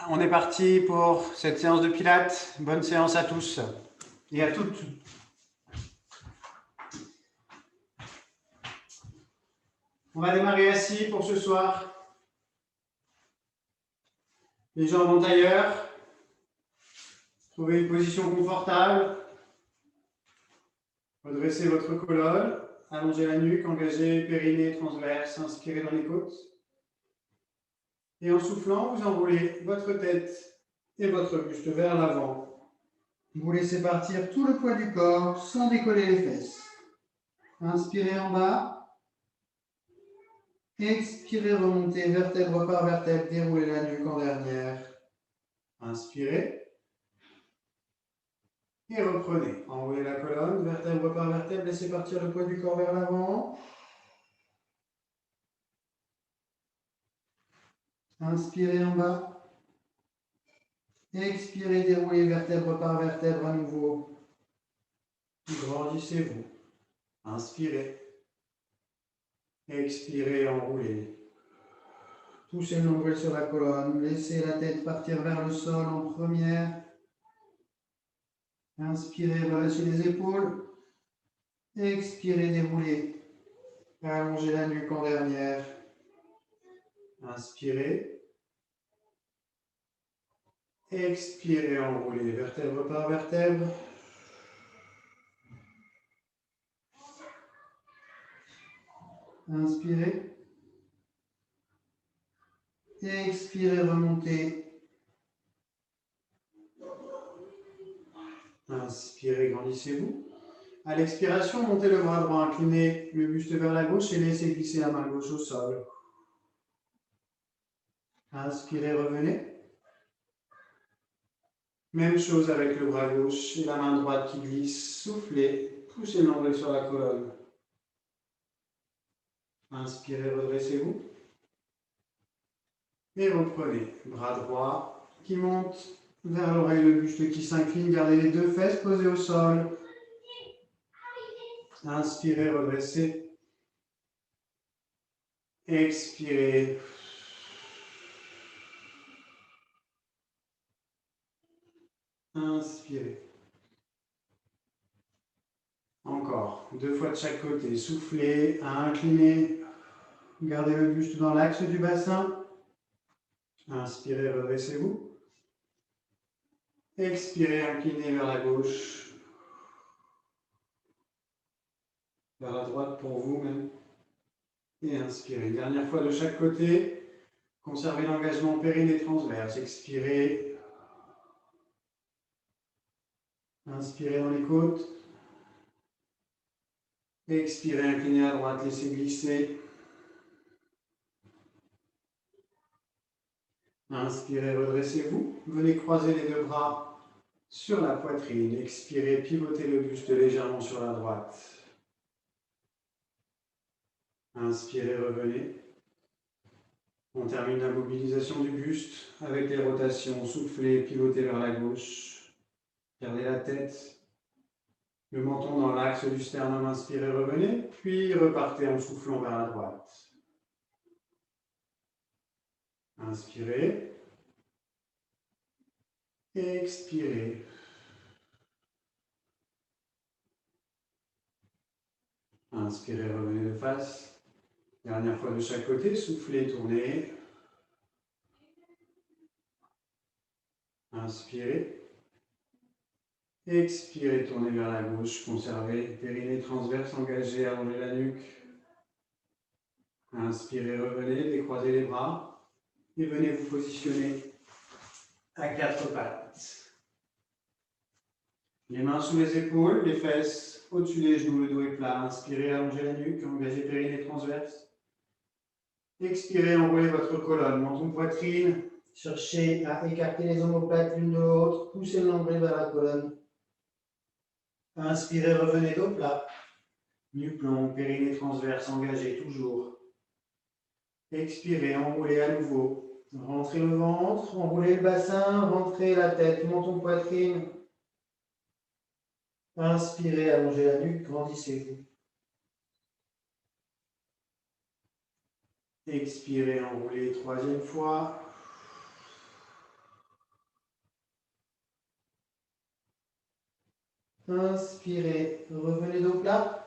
On est parti pour cette séance de pilates. Bonne séance à tous et à toutes. On va démarrer assis pour ce soir. Les jambes en tailleur. Trouvez une position confortable. Redressez votre colonne. Allongez la nuque, engagez périnée transverse, inspirez dans les côtes. Et en soufflant, vous enroulez votre tête et votre buste vers l'avant. Vous laissez partir tout le poids du corps sans décoller les fesses. Inspirez en bas. Expirez, remontez vertèbre par vertèbre, déroulez la nuque en dernière. Inspirez. Et reprenez. Enroulez la colonne, vertèbre par vertèbre, laissez partir le poids du corps vers l'avant. Inspirez en bas. Expirez, déroulez vertèbre par vertèbre à nouveau. Grandissez-vous. Inspirez. Expirez, enroulez. Poussez le nombril sur la colonne. Laissez la tête partir vers le sol en première. Inspirez, relâchez les épaules. Expirez, déroulez. Allongez la nuque en dernière. Inspirez. Expirez, enroulez vertèbre par vertèbre. Inspirez. Expirez, remontez. Inspirez, grandissez-vous. À l'expiration, montez le bras droit, inclinez le buste vers la gauche et laissez glisser la main gauche au sol. Inspirez, revenez. Même chose avec le bras gauche et la main droite qui glisse. Soufflez, poussez le nombril sur la colonne. Inspirez, redressez-vous. Et reprenez. Bras droit qui monte vers l'oreille, le buste qui s'incline. Gardez les deux fesses posées au sol. Inspirez, redressez. Expirez. Inspirez. Encore, 2 fois de chaque côté. Soufflez, inclinez. Gardez le buste dans l'axe du bassin. Inspirez, redressez-vous. Expirez, inclinez vers la gauche. Vers la droite pour vous même. Et inspirez. Dernière fois de chaque côté. Conservez l'engagement périnée transverse. Expirez. Inspirez dans les côtes. Expirez, inclinez à droite, laissez glisser. Inspirez, redressez-vous. Venez croiser les deux bras sur la poitrine. Expirez, pivotez le buste légèrement sur la droite. Inspirez, revenez. On termine la mobilisation du buste avec les rotations. Soufflez, pivotez vers la gauche. Gardez la tête, le menton dans l'axe du sternum. Inspirez, revenez. Puis repartez en soufflant vers la droite. Inspirez. Expirez. Inspirez, revenez de face. Dernière fois de chaque côté, soufflez, tournez. Inspirez. Expirez, tournez vers la gauche, conservez périnée transverse, engagé, allongez la nuque. Inspirez, revenez, décroisez les bras et venez vous positionner à 4 pattes. Les mains sous les épaules, les fesses au-dessus des genoux, le dos est plat. Inspirez, allongez la nuque, engagez périnée transverse. Expirez, enroulez votre colonne, menton poitrine. Cherchez à écarter les omoplates l'une de l'autre. Poussez le nombril vers la colonne. Inspirez, revenez dos plat. Nuque longue, périnée transverse, engagé toujours. Expirez, enroulez à nouveau. Rentrez le ventre, enroulez le bassin, rentrez la tête, menton poitrine. Inspirez, allongez la nuque, grandissez-vous. Expirez, enroulez, 3e fois. Inspirez, revenez dos plat.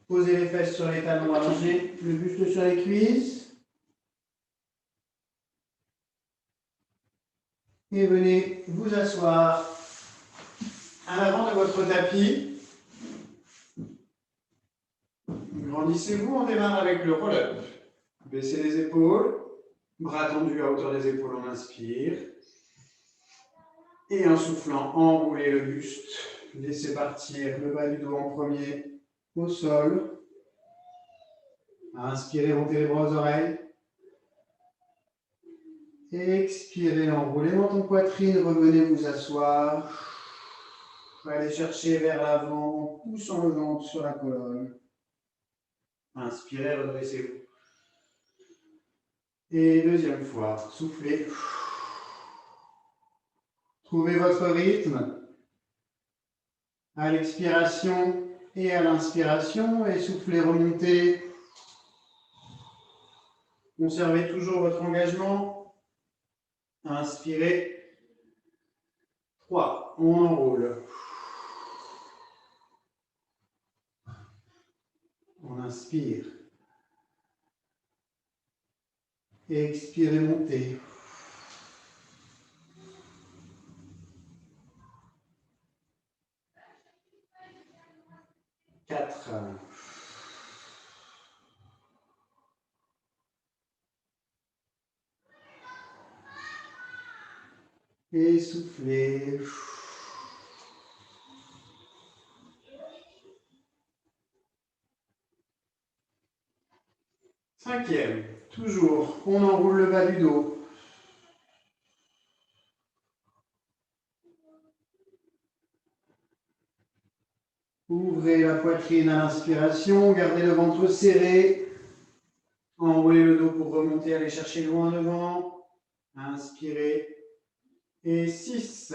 Posez les fesses sur les talons allongés, le buste sur les cuisses. Et venez vous asseoir à l'avant de votre tapis. Grandissez-vous, on démarre avec le roll-up. Baissez les épaules, bras tendus à hauteur des épaules, on inspire. Et en soufflant, enroulez le buste. Laissez partir le bas du dos en premier au sol. Inspirez, montez les bras aux oreilles. Expirez, enroulez menton poitrine, revenez vous asseoir. Allez chercher vers l'avant, poussant le ventre sur la colonne. Inspirez, redressez-vous. Et deuxième fois, soufflez. Trouvez votre rythme. À l'expiration et à l'inspiration, et soufflez, remontez. Conservez toujours votre engagement. Inspirez. 3. On enroule. On inspire. Expirez, montez. 4. Et soufflez. 5e, toujours, on enroule le bas du dos. Ouvrez la poitrine à l'inspiration, gardez le ventre serré. Enroulez le dos pour remonter, aller chercher loin devant. Inspirez. Et 6.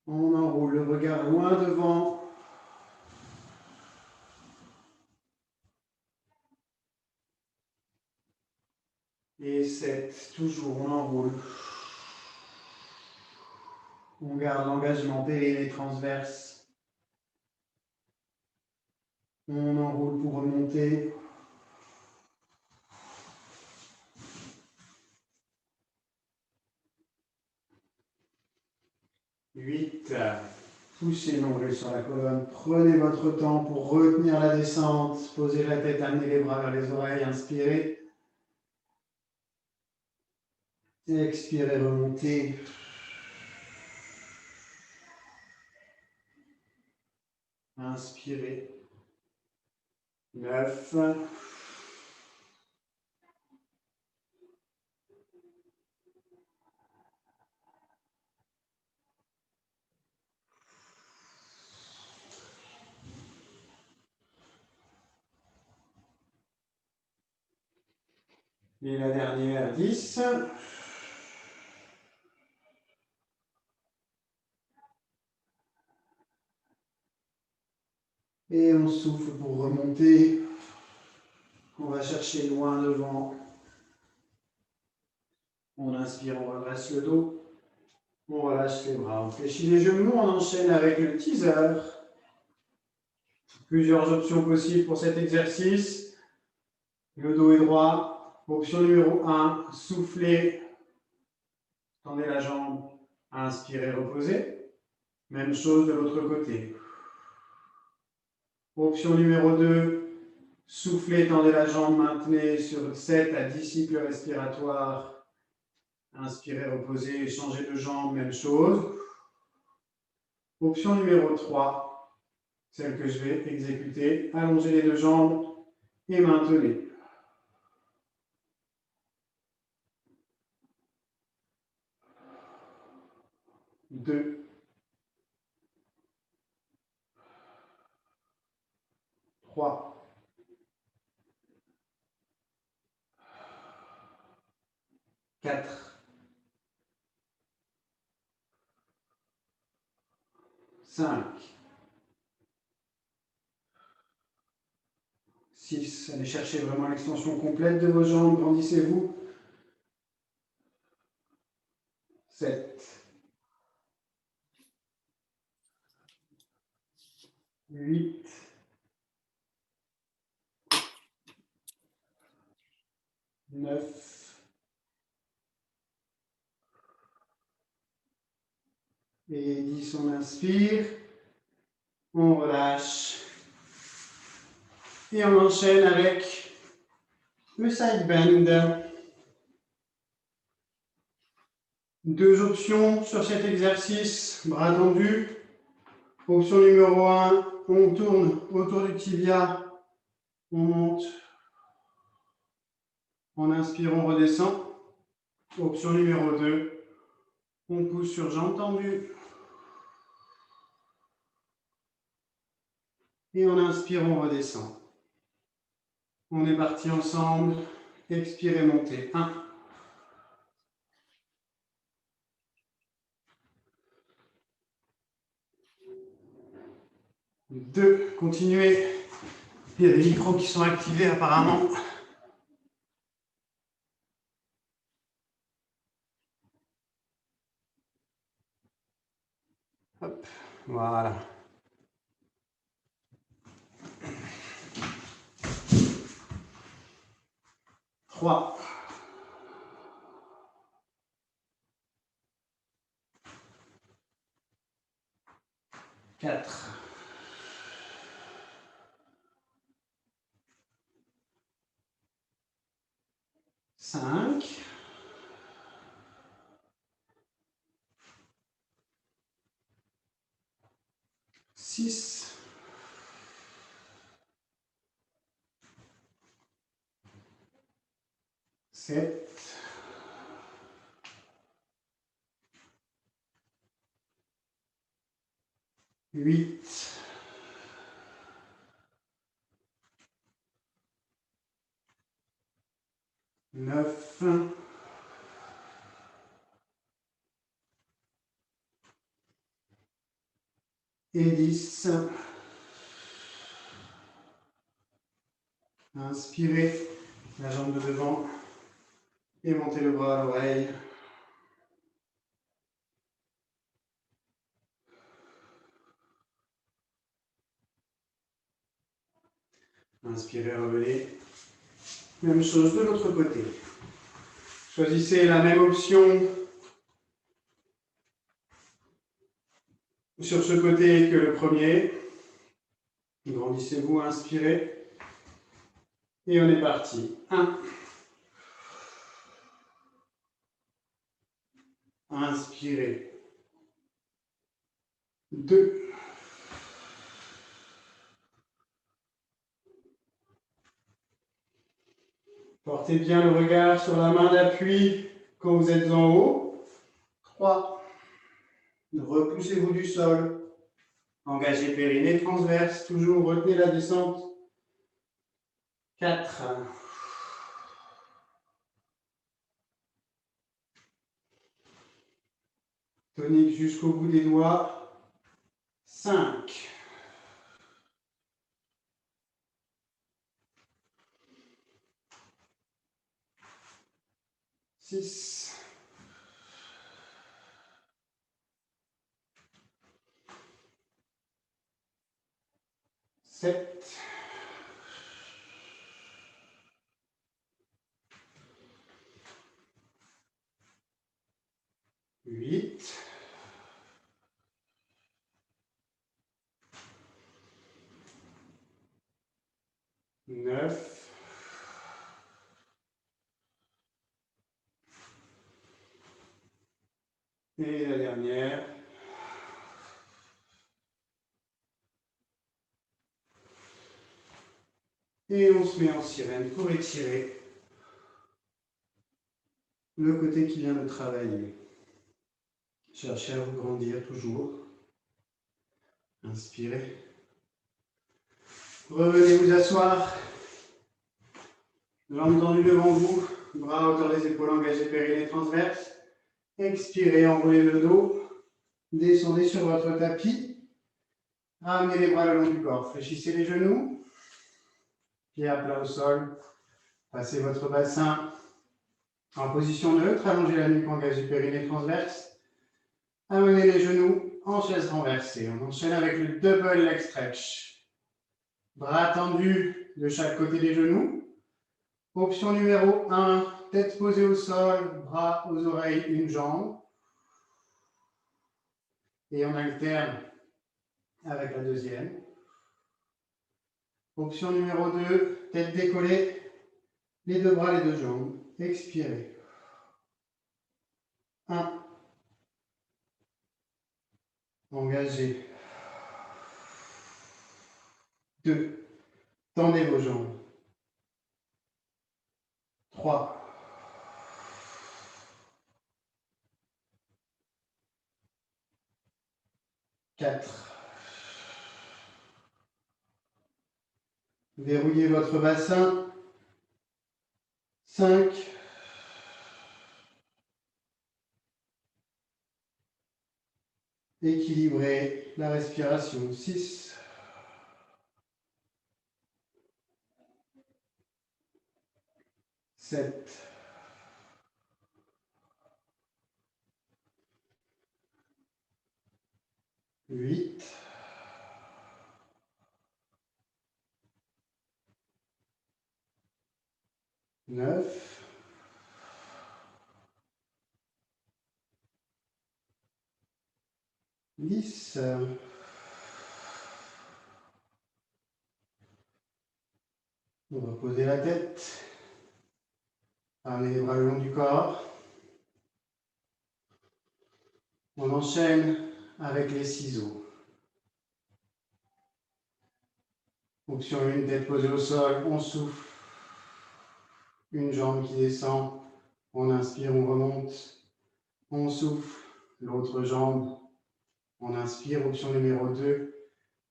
On enroule le regard loin devant. Et 7, toujours, on enroule. On garde l'engagement périnée transverse. On enroule pour remonter. 8. Poussez l'ombrelle sur la colonne. Prenez votre temps pour retenir la descente. Posez la tête, amenez les bras vers les oreilles. Inspirez. Expirez, remontez. Inspirez. 9. Et la dernière, 10. Et on souffle pour remonter. On va chercher loin devant. On inspire, on redresse le dos. On relâche les bras. On fléchit les genoux. On enchaîne avec le teaser. Plusieurs options possibles pour cet exercice. Le dos est droit. Option numéro 1, soufflez. Tendez la jambe. Inspirez, reposez. Même chose de l'autre côté. Option numéro 2, soufflez, tendez la jambe, maintenez sur 7 à 10 cycles respiratoires. Inspirez, reposez, changez de jambe, même chose. Option numéro 3, celle que je vais exécuter, allongez les deux jambes et maintenez. Deux. 3. 4. 5. 6. Allez chercher vraiment l'extension complète de vos jambes, grandissez-vous. 8, 9, et 10, on inspire, on relâche, et on enchaîne avec le side bend. Deux options sur cet exercice, bras tendus. Option numéro 1, on tourne autour du tibia, on monte, on inspire, on redescend. Option numéro 2, on pousse sur jambes tendues. Et on inspire, on redescend. On est parti ensemble. Expirez, montez. 1. 2. Continuez. Il y a des micros qui sont activés apparemment. Hop, voilà. 3. 4. 5. 6. 7. 8. 9. 10. Inspirez la jambe de devant et montez le bras à l'oreille. Inspirez, revenez. Même chose de l'autre côté. Choisissez la même option sur ce côté que le premier. Grandissez-vous, inspirez. Et on est parti. 1. Inspirez. 2. 'Portez bien le regard sur la main d'appui quand vous êtes en haut. 3. Repoussez-vous du sol. Engagez périnée transverse. Toujours retenez la descente. 4. Tonique jusqu'au bout des doigts. 5. 6. 7. 8. 9. Et la dernière. Et on se met en sirène pour étirer le côté qui vient de travailler. Cherchez à vous grandir toujours. Inspirez. Revenez vous asseoir. Jambes tendues devant vous. Bras à hauteur des épaules engagés, périnée transverse. Expirez, enroulez le dos. Descendez sur votre tapis. Ramenez les bras le long du corps. Fléchissez les genoux. Pieds à plat au sol. Passez votre bassin en position neutre. Allongez la nuque, engagez périnée transverse. Amenez les genoux en chaise renversée. On enchaîne avec le double leg stretch. Bras tendus de chaque côté des genoux. Option numéro 1, tête posée au sol, bras aux oreilles, une jambe. Et on alterne avec la deuxième. Option numéro 2, tête décollée, les deux bras, les deux jambes. Expirez. 1. Engagez. 2. Tendez vos jambes. 3. 4. Verrouillez votre bassin. 5. Équilibrez la respiration. 6. 7. 8. 9. 10. On va poser la tête. Ramenez les bras le long du corps. On enchaîne avec les ciseaux. Option 1, tête posée au sol, on souffle. Une jambe qui descend. On inspire, on remonte. On souffle. L'autre jambe. On inspire. Option numéro 2.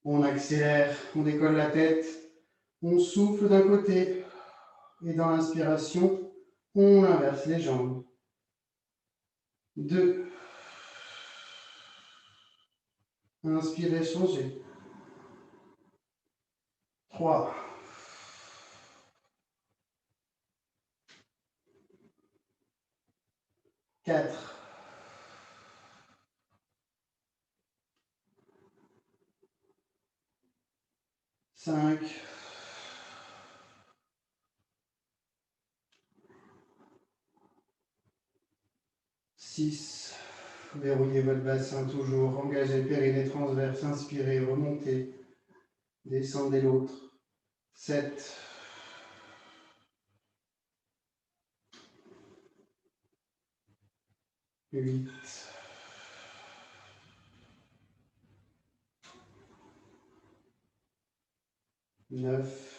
On accélère. On décolle la tête. On souffle d'un côté. Et dans l'inspiration, on inverse les jambes. 2. Inspirez, changez. 3. 4. 5. 6. Verrouillez votre bassin toujours. Engagez périnée transverse. Inspirez, remontez. Descendez l'autre. 7. 8. 9.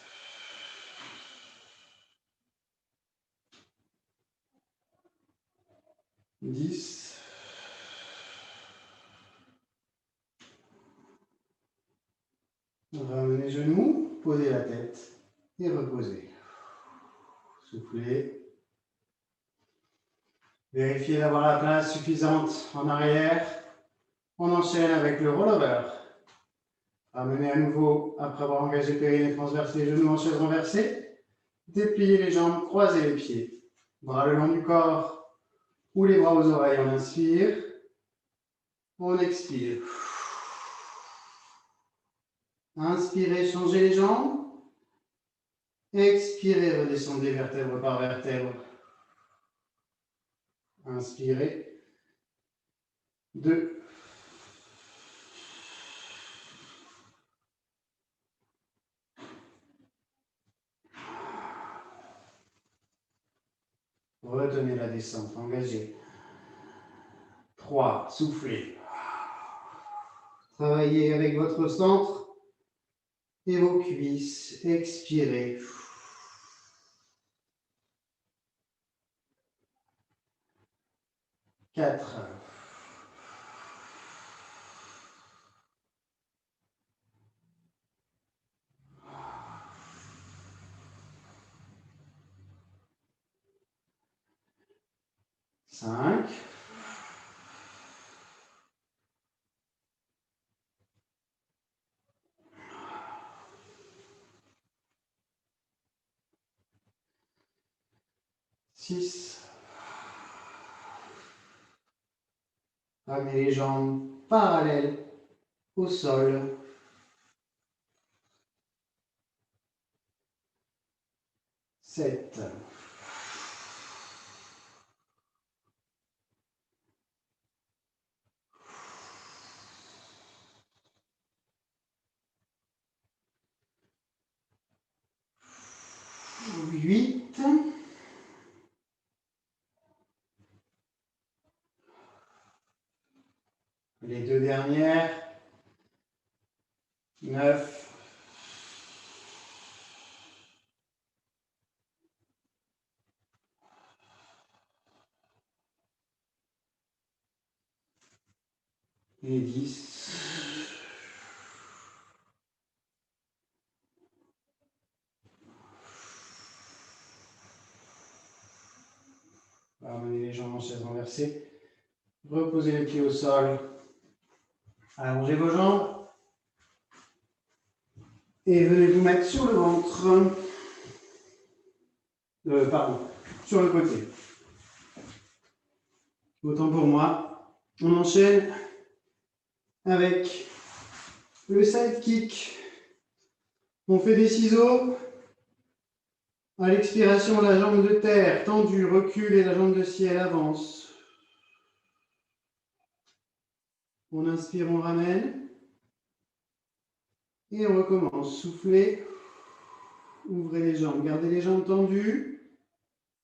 10. Ramenez les genoux, posez la tête et reposez. Soufflez. Vérifiez d'avoir la place suffisante en arrière. On enchaîne avec le rollover. Ramenez à nouveau, après avoir engagé périnée transverse, les genoux en chaise renversée. Dépliez les jambes, croisez les pieds. Bras le long du corps ou les bras aux oreilles. On inspire. On expire. Inspirez, changez les jambes. Expirez, redescendez vertèbre par vertèbre. Inspirez. 2. Retenez la descente, engagez. 3. Soufflez. Travaillez avec votre centre et vos cuisses. Expirez. 4. 5. 6. Ramenez les jambes parallèles au sol. 7. 8. Les deux dernières. 9. Et 10. Ramenez les jambes en chaise renversée. Reposez les pieds au sol. Allongez vos jambes. Et venez vous mettre sur le ventre. Pardon, sur le côté. Autant pour moi. On enchaîne avec le side kick. On fait des ciseaux. À l'expiration, la jambe de terre tendue, recule et la jambe de ciel avance. On inspire, on ramène. Et on recommence. Soufflez. Ouvrez les jambes. Gardez les jambes tendues.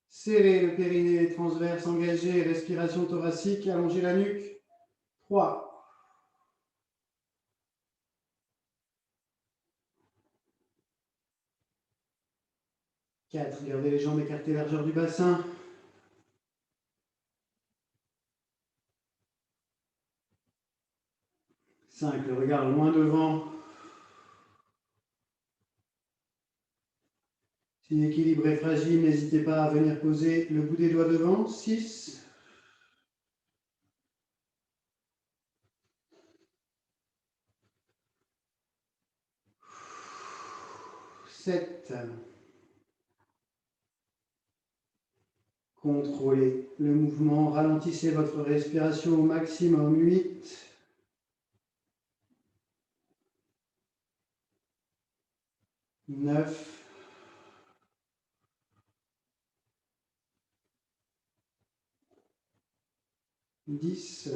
Serrez le périnée transverse, engagé. Respiration thoracique. Allongez la nuque. 3. 4. Gardez les jambes écartées, largeur du bassin. 5. Le regard loin devant. Si l'équilibre est fragile, n'hésitez pas à venir poser le bout des doigts devant. 6. 7. Contrôlez le mouvement, ralentissez votre respiration au maximum. 8. 9. 10.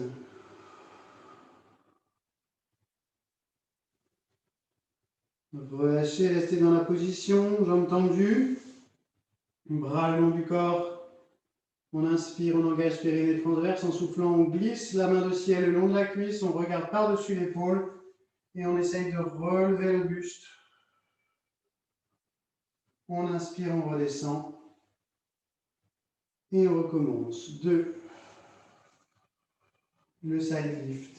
Relâchez, restez dans la position, jambes tendues, bras le long du corps. On inspire, on engage périnée transverse. En soufflant, on glisse la main de ciel le long de la cuisse, on regarde par-dessus l'épaule et on essaye de relever le buste. On inspire, on redescend et on recommence. 2. Le side lift.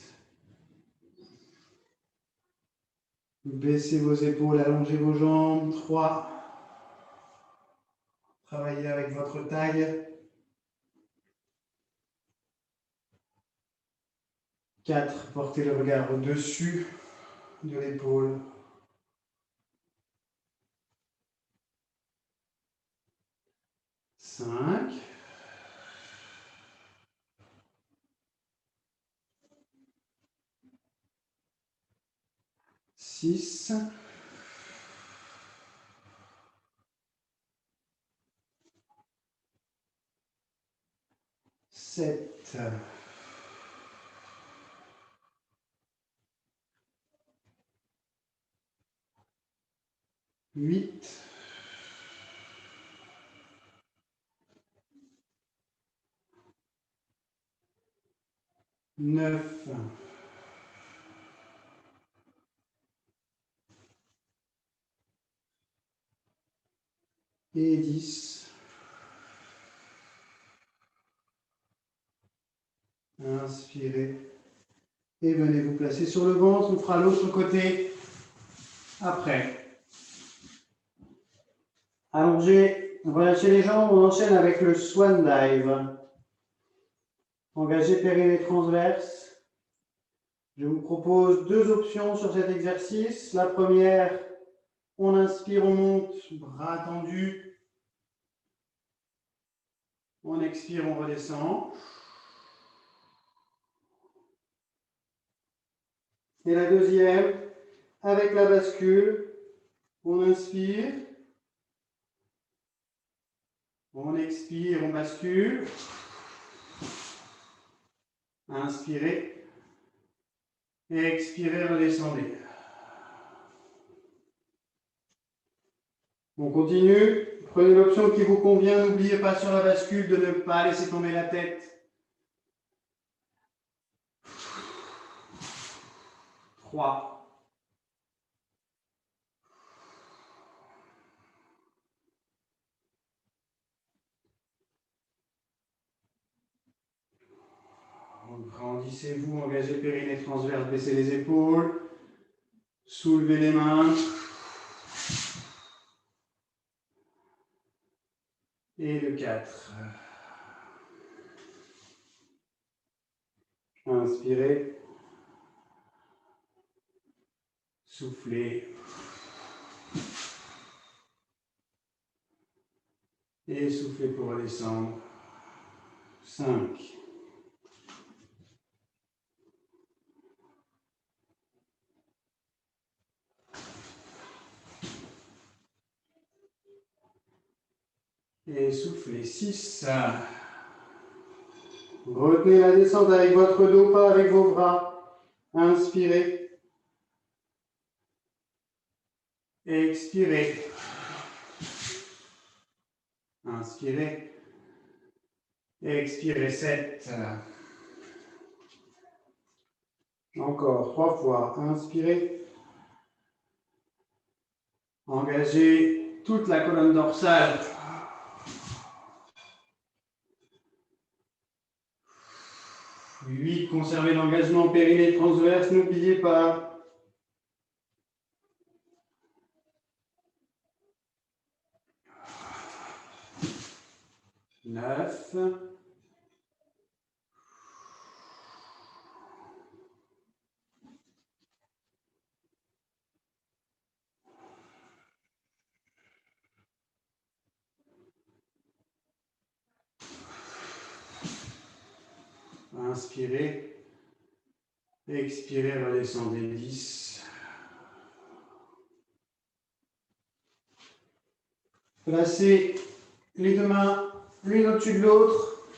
Baissez vos épaules, allongez vos jambes. 3. Travaillez avec votre taille. 4. Portez le regard au-dessus de l'épaule. 5. 6. 7. Huit. 9. Et 10. Inspirez. Et venez vous placer sur le ventre. On fera l'autre côté après. Allongez, relâchez les jambes. On enchaîne avec le swan dive. Engagez périnée transverse. Je vous propose 2 options sur cet exercice. La première, on inspire, on monte, bras tendus. On expire, on redescend. Et la deuxième, avec la bascule, on inspire, on expire, on bascule. Inspirez et expirez, redescendez. On continue. Prenez l'option qui vous convient. N'oubliez pas sur la bascule de ne pas laisser tomber la tête. 3. Grandissez-vous, engagez périnée transverse, baissez les épaules, soulevez les mains. Et le 4. Inspirez. Soufflez. Et soufflez pour redescendre. 5. Et soufflez. 6. Retenez la descente avec votre dos, pas avec vos bras. Inspirez. Expirez. Inspirez. Expirez. 7. Encore 3 fois. Inspirez. Engagez toute la colonne dorsale. 8. Conservez l'engagement périnée transverse. N'oubliez pas. 9. Inspirez. Expirez, redescendez. 10. Placez les deux mains l'une au-dessus de l'autre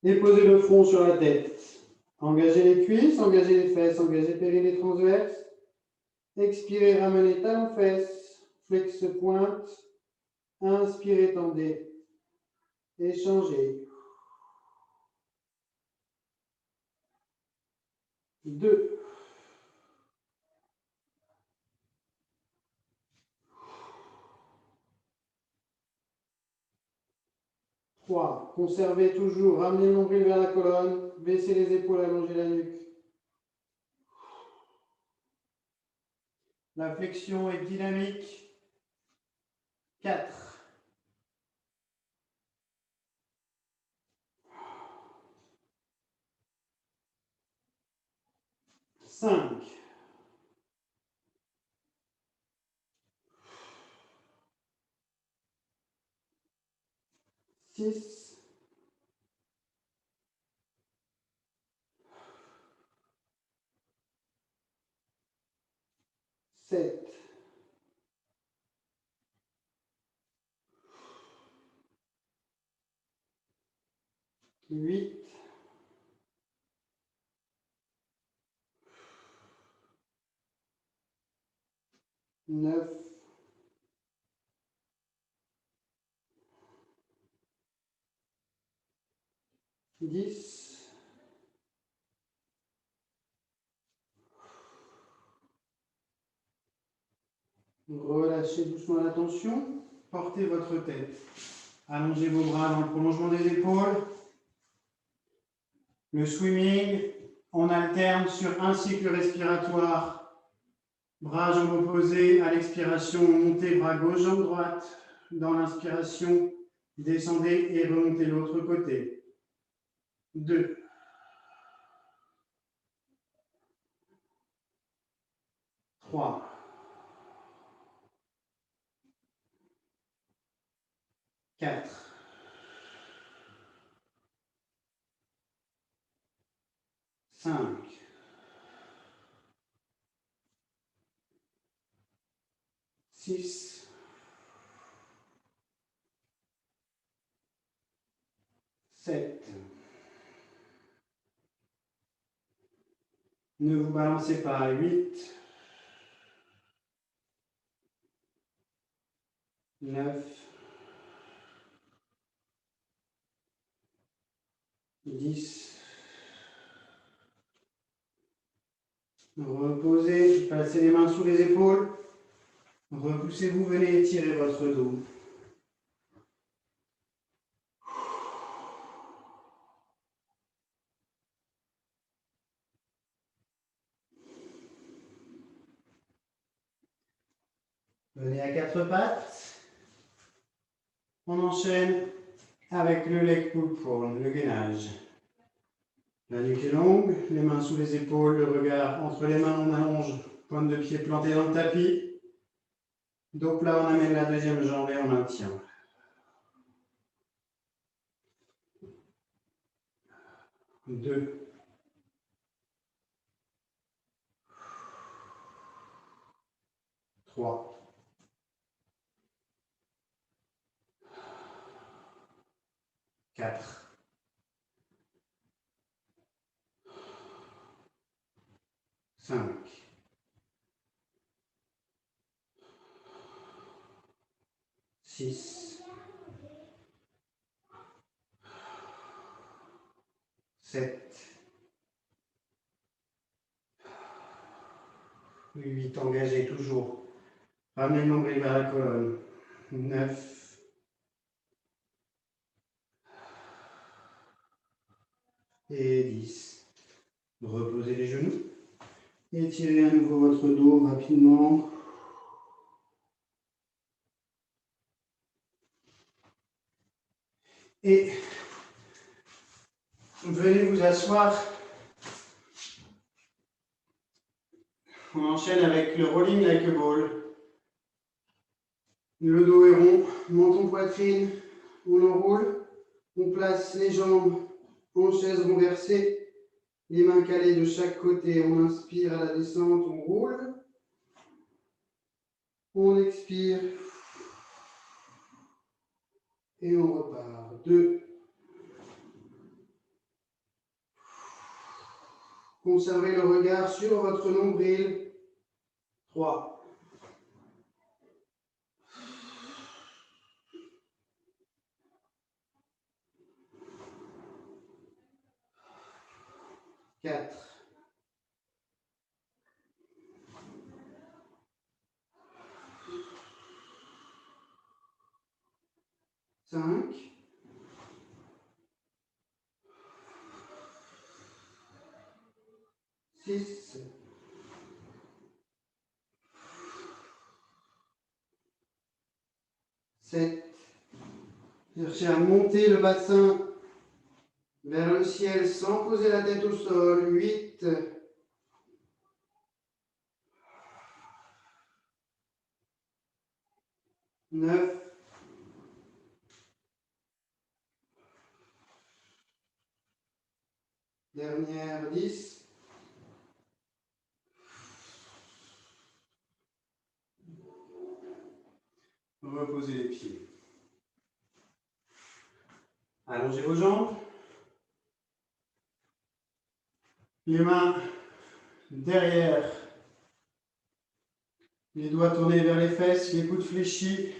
et posez le front sur la tête. Engagez les cuisses, engagez les fesses, engagez périnée transverse. Expirez, ramenez talons fesses, flex pointe. Inspirez, tendez. Échangez. 2. 3. Conservez toujours, ramenez le nombril vers la colonne, baissez les épaules, allongez la nuque. La flexion est dynamique. 4. 5. 6. 7. 8. 9. 10. Relâchez doucement la tension. Portez votre tête. Allongez vos bras dans le prolongement des épaules. Le swimming, on alterne sur un cycle respiratoire. Bras, jambes opposés. À l'expiration, montez bras gauche, jambe droite. Dans l'inspiration, descendez et remontez l'autre côté. 2. 3. 4. 5. 6, 7. Ne vous balancez pas. 8, 9, 10. Reposez, passez les mains sous les épaules. Repoussez-vous, venez étirer votre dos. Venez à quatre pattes. On enchaîne avec le leg pull prone, le gainage. La nuque est longue, les mains sous les épaules, le regard entre les mains, on allonge, pointe de pied plantée dans le tapis. Dos plat, on amène la deuxième jambe et on maintient. 2, 3, 4, 5, 6, 7, 8, engagez toujours. Ramenez le nombril vers la colonne. 9, et 10. Reposez les genoux. Étirez à nouveau votre dos rapidement. Et venez vous asseoir. On enchaîne avec le rolling like a ball. Le dos est rond, menton poitrine, on enroule. On place les jambes en chaise renversée, les mains calées de chaque côté. On inspire à la descente, on roule. On expire. Et on repart. 2. Conservez le regard sur votre nombril. 3. 4. 5. 6. 7. Cherchez à monter le bassin vers le ciel sans poser la tête au sol. 8. 9. 10. Reposez les pieds. Allongez vos jambes. Les mains derrière. Les doigts tournés vers les fesses, les coudes fléchis.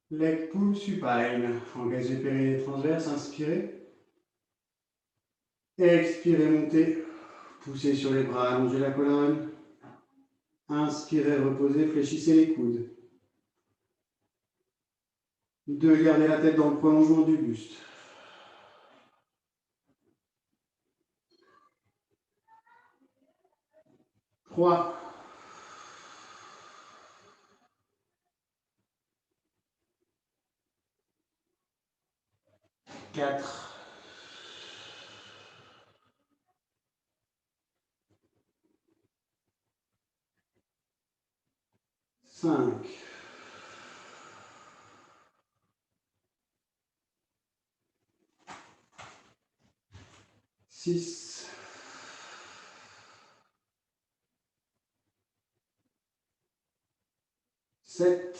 Leg pull supine. Engagez périnée transverse, inspirez. Expirez, montez. Poussez sur les bras, allongez la colonne. Inspirez, reposez, fléchissez les coudes. 2, gardez la tête dans le prolongement du buste. 3. 4. 5. 6. 7,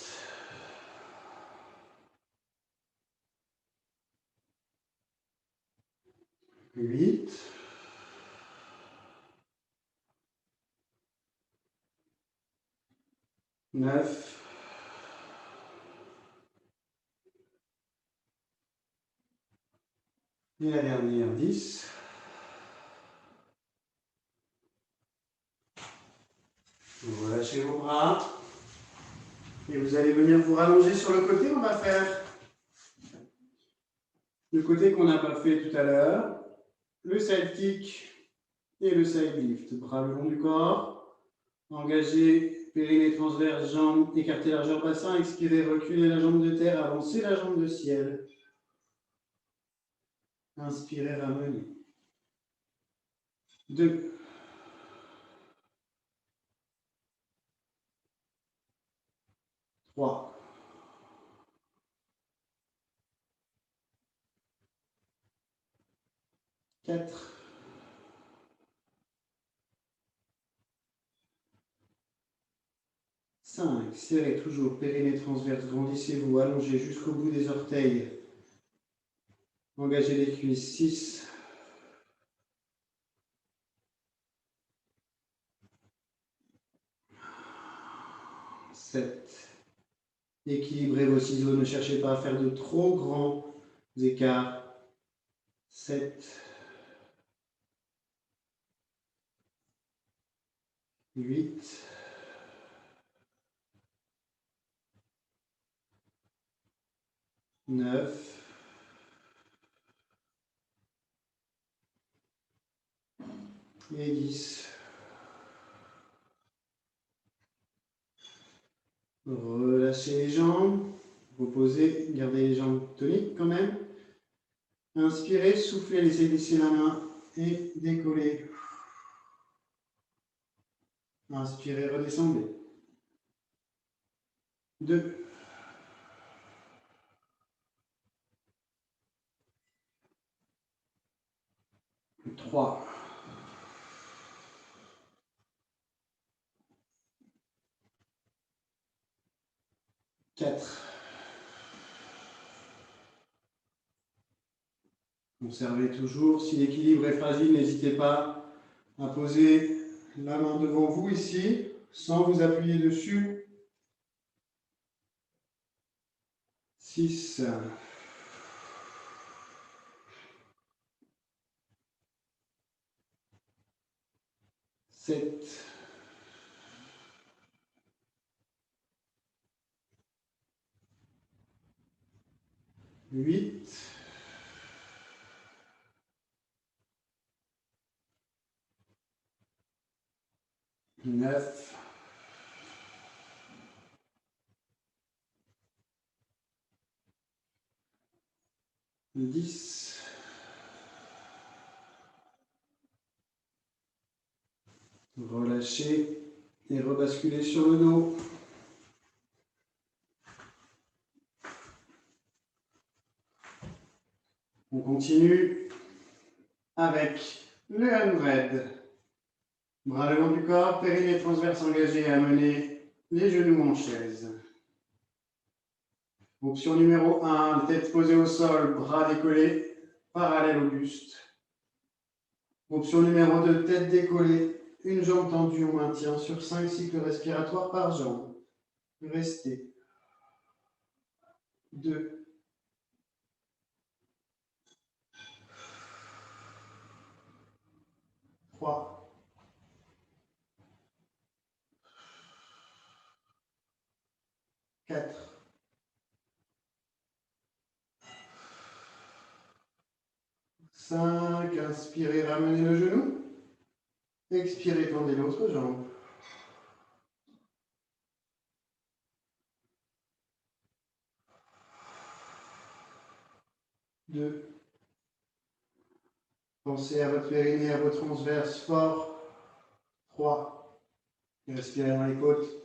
8, 9, et la dernière, 10. Vous relâchez vos bras. Et vous allez venir vous rallonger sur le côté. On va faire le côté qu'on n'a pas fait tout à l'heure. Le side kick et le side lift. Bras le long du corps. Engagez, périnée transverse, jambes, écartez largeur bassin. Expirez, reculez la jambe de terre, avancez la jambe de ciel. Inspirez, ramenez. 2. 3. 4. 5. Serrez toujours, périnée transverse, grandissez-vous, allongez jusqu'au bout des orteils. Engagez les cuisses. 6. 7. Équilibrez vos ciseaux, ne cherchez pas à faire de trop grands écarts. 7. 8. 9. Et 10. Relâchez les jambes. Reposez, gardez les jambes toniques quand même. Inspirez, soufflez, laissez glisser la main et décollez. Inspirez, redescendez. 2. 3. 4. Conservez toujours. Si l'équilibre est fragile, n'hésitez pas à poser la main devant vous ici, sans vous appuyer dessus. 6. 7. 8. 9. 10. Relâchez et rebasculez sur le dos. On continue avec le handred. Bras le long du corps, périnée transverse engagé à amener les genoux en chaise. Option numéro 1, tête posée au sol, bras décollés, parallèle au buste. Option numéro 2, tête décollée, une jambe tendue, on maintient sur 5 cycles respiratoires par jambe. Restez. 2. 3. 4. 5. Inspirez, ramenez le genou. Expirez, tendez l'autre jambe. 2. Pensez à votre périnée, à vos transverses fort. 3. Respirez dans les côtes.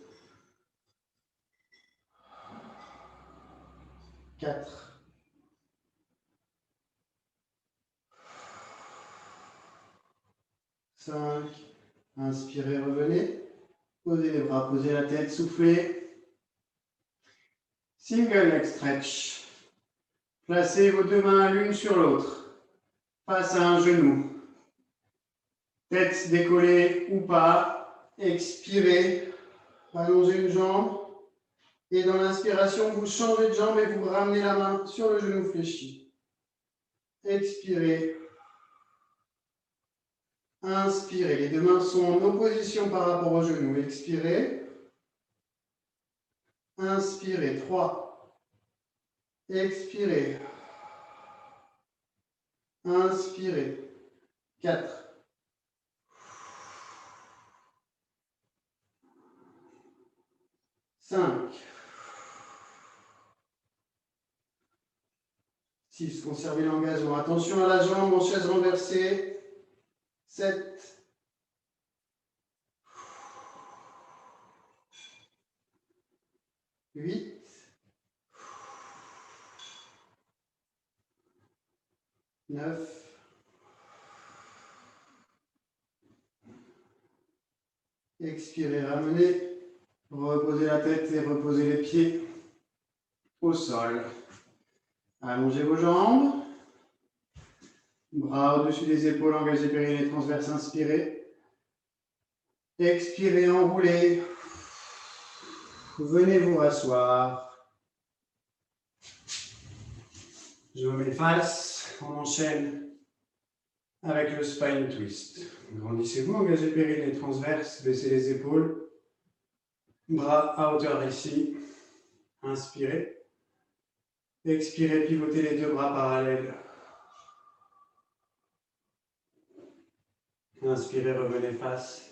4. 5. Inspirez, revenez. Posez les bras, posez la tête, soufflez. Single leg stretch. Placez vos deux mains l'une sur l'autre, face à un genou. Tête décollée ou pas. Expirez. Allongez une jambe. Et dans l'inspiration, vous changez de jambe et vous ramenez la main sur le genou fléchi. Expirez. Inspirez. Les deux mains sont en opposition par rapport au genou. Expirez. Inspirez. 3. Expirez. Inspirez. 4. 5. 6. Conservez l'engagement. Attention à la jambe en chaise renversée. 7. 8. 9. Expirez, ramenez. Reposez la tête et reposez les pieds au sol. Allongez vos jambes. Bras au-dessus des épaules, engagez périnée transverse, inspirez. Expirez, enroulez. Venez vous rasseoir. Je me mets face, on enchaîne avec le spine twist. Grandissez-vous, engagez périnée transverse, baissez les épaules. Bras à hauteur ici. Inspirez. Expirez, pivotez les deux bras parallèles. Inspirez, revenez face.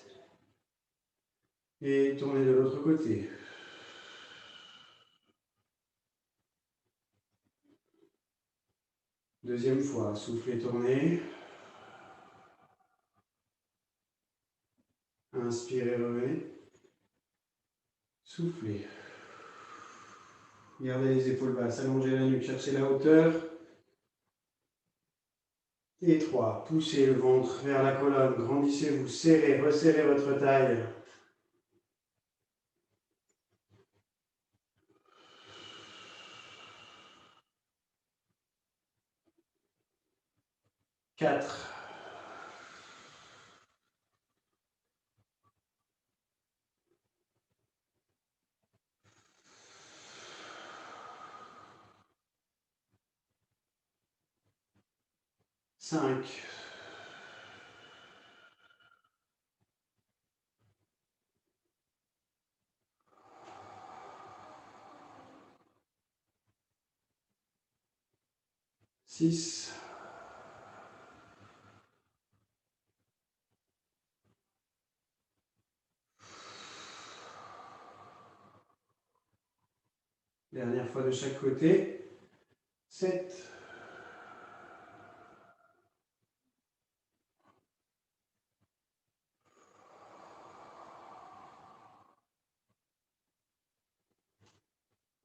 Et tournez de l'autre côté. Deuxième fois, soufflez, tournez. Inspirez, revenez. Soufflez. Gardez les épaules basses, allongez la nuque, cherchez la hauteur. Et 3, poussez le ventre vers la colonne, grandissez-vous, serrez, resserrez votre taille. 4. 5. 6. 'Dernière fois de chaque côté. 7.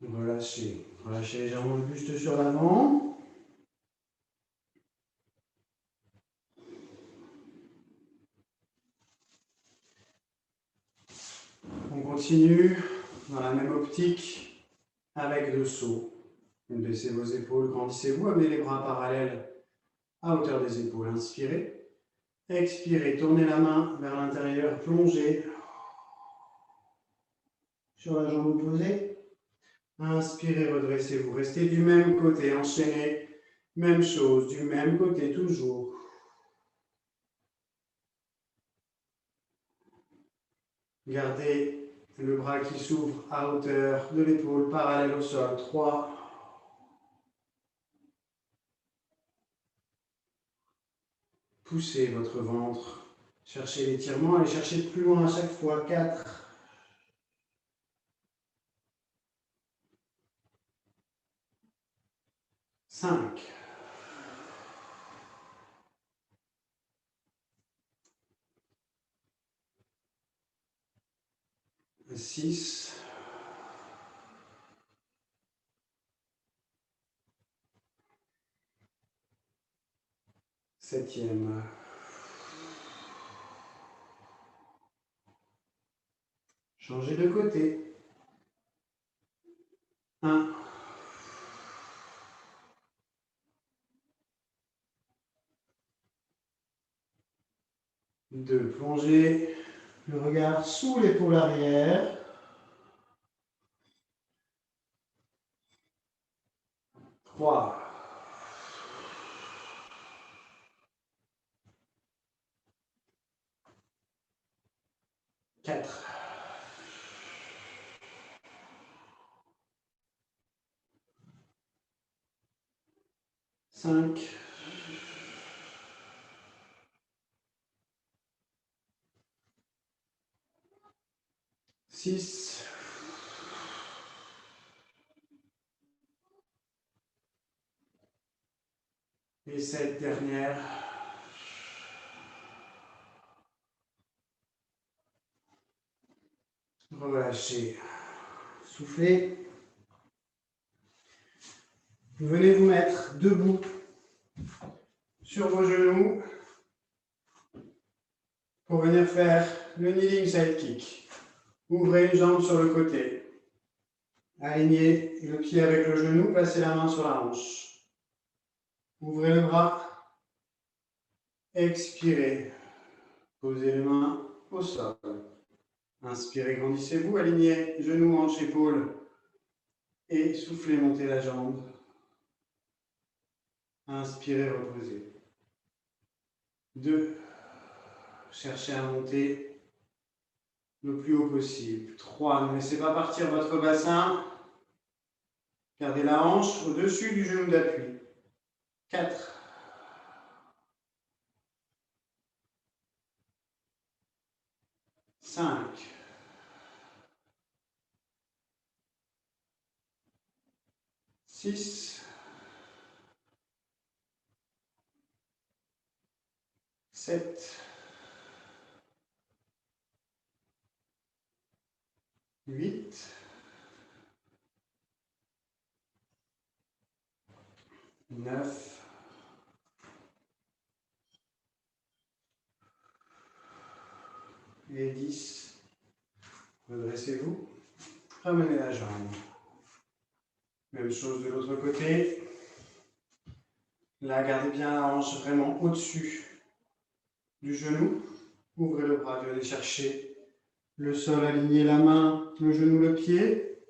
'Relâchez. Relâchez légèrement le buste sur l'avant. On continue dans la même optique avec 2 sauts. Baissez vos épaules, grandissez-vous, amenez les bras parallèles à hauteur des épaules. Inspirez. Expirez, tournez la main vers l'intérieur, plongez sur la jambe opposée. Inspirez, redressez-vous. Restez du même côté, enchaînez. Même chose, du même côté, toujours. Gardez le bras qui s'ouvre à hauteur de l'épaule, parallèle au sol. 3. Poussez votre ventre. Cherchez l'étirement et cherchez plus loin à chaque fois. 4. 5. 6. 7e. Changez de côté. 1. 2. Plongez le regard sous l'épaule arrière. 3. 4. 5. 6. Et 7 dernières. Relâchez. Soufflez. Vous venez vous mettre debout sur vos genoux pour venir faire le kneeling side kick. Ouvrez une jambe sur le côté. Alignez le pied avec le genou, placez la main sur la hanche. Ouvrez le bras. Expirez. Posez les mains au sol. Inspirez, grandissez-vous, alignez genoux, hanches, épaules. Et soufflez, montez la jambe. Inspirez, reposez. 2. Cherchez à monter le plus haut possible. 3. Ne laissez pas partir votre bassin. Gardez la hanche au-dessus du genou d'appui. 4. 5. 6. 7. 8. 9. Et 10. Redressez-vous. Ramenez la jambe. Même chose de l'autre côté. Là, gardez bien la hanche vraiment au-dessus du genou. Ouvrez le bras, venez chercher le sol, alignez la main, le genou, le pied,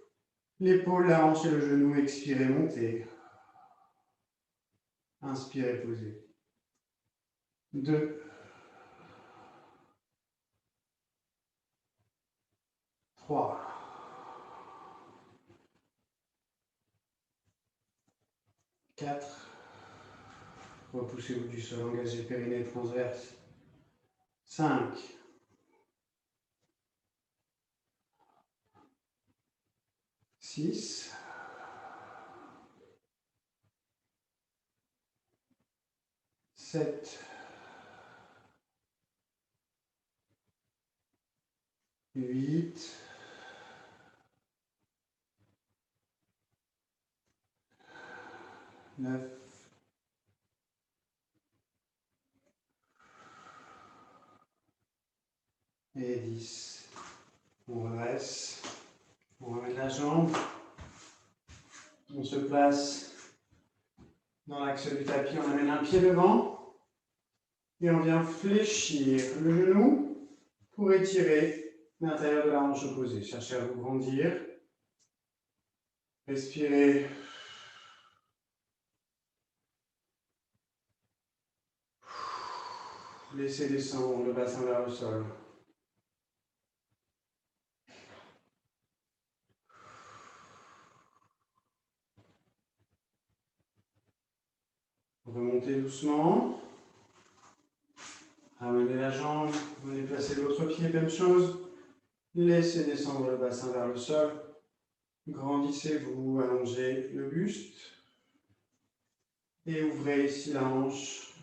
l'épaule, la hanche et le genou. Expirez, montez. Inspirez, posez. 2. 3. 4. Repoussez-vous du sol, engagez le périnée transverse. 5. 6. 7. 8. 9. Et 10. On redresse. On remet la jambe. On se place dans l'axe du tapis. On amène un pied devant. Et on vient fléchir le genou pour étirer l'intérieur de la hanche opposée. Cherchez à vous grandir. Respirez. Laissez descendre le bassin vers le sol. Remontez doucement. Ramenez la jambe. Venez placer l'autre pied, même chose. Laissez descendre le bassin vers le sol. Grandissez-vous, allongez le buste. Et ouvrez ici la hanche.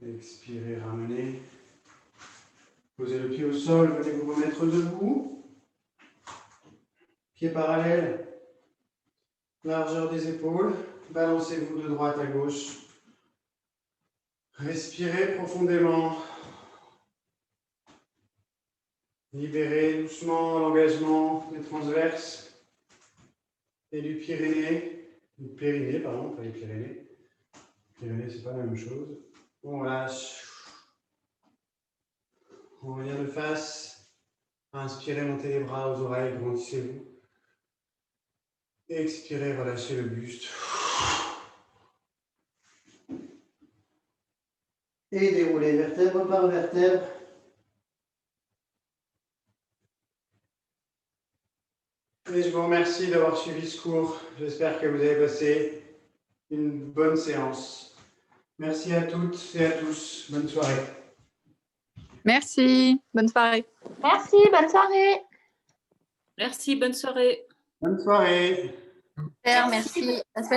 Expirez, ramenez. Posez le pied au sol, venez vous remettre debout. Pied parallèle, largeur des épaules. Balancez-vous de droite à gauche. Respirez profondément. Libérez doucement l'engagement des transverses et du périnée. Du périnée, pardon, pas les Pyrénées. Pyrénées, c'est pas la même chose. On relâche. On revient de face. Inspirez, montez les bras aux oreilles, grandissez-vous. Expirez, relâchez le buste. Et déroulez vertèbre par vertèbre. Et je vous remercie d'avoir suivi ce cours. J'espère que vous avez passé une bonne séance. Merci à toutes et à tous. Bonne soirée. Merci. Bonne soirée. Merci, bonne soirée. Merci, bonne soirée. Bonne soirée. Merci.